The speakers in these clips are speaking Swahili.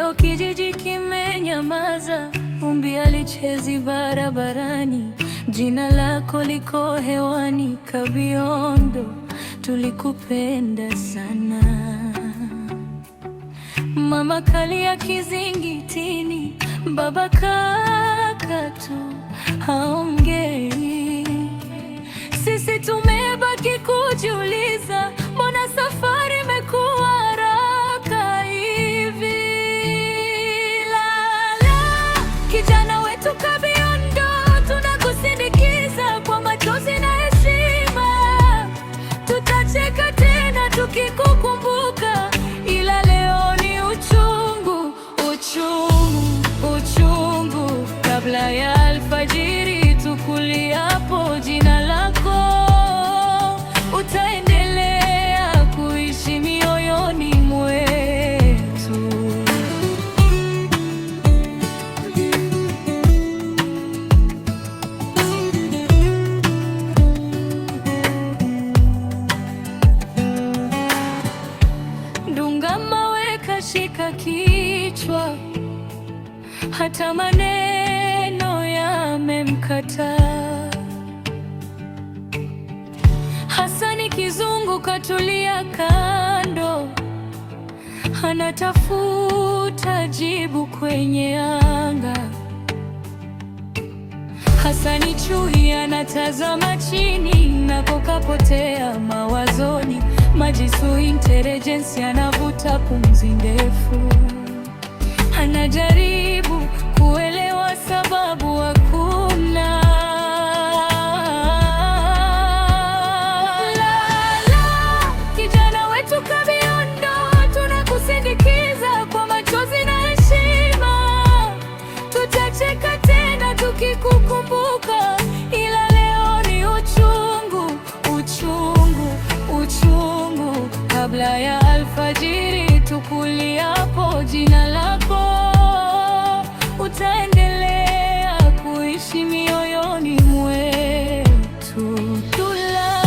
Leo kijiji kimenyamaza, vumbi halichezi barabarani, jina lako liko hewani. Kabiondo, tulikupenda sana. Mama kalia kizingitini, baba kaka tu haongei. Sisi tumebaki kujiuliza, mbona safari imekuwa haraka hivi? Kijana wetu Kabiondo, tunakusindikiza kwa machozi na heshima. Tutacheka tena tukikukumbuka, ila leo ni uchungu, uchungu, uchungu. Kabla ya alfajiri tukuliapo jina lako, utaendelea kuishi mioyoni mwetu. Dunga mawe, kashika kichwa, hata maneno yamemkataa. Hasani Kizungu katulia kando, anatafuta jibu kwenye anga. Hasani Chui anatazama chini, nako kapotea mawazoni. Majisu Intelligence anavuta pumzi ndefu, anajaribu kuelewa sababu hakuna. Kijana wetu Kabiondo, tunakusindikiza kwa machozi na heshima. Tutacheka tena tukikukumbuka, ila leo ni uchungu, uchungu, uchungu. Kabla ya alfajiri tukuliapo jina lako, utaendelea kuishi mioyoni mwetu. Dula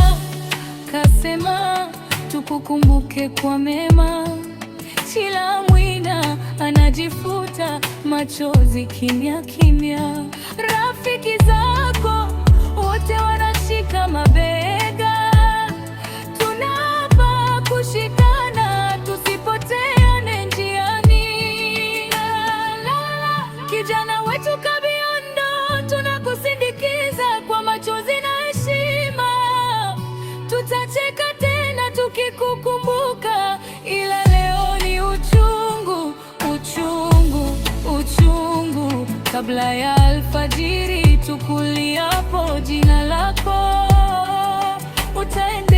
kasema tukukumbuke kwa mema, kila Mwina anajifuta machozi kimya kimya. Rafiki zako wote wanashika mabega, tunapa kushikana tusipoteane njiani. Kijana wetu Kabiondo, tunakusindikiza kwa machozi na heshima. Tutacheka tena tukikukumbuka, ila leo ni uchungu, uchungu, uchungu. Kabla ya alfajiri tukuliapo jina lako, utaendelea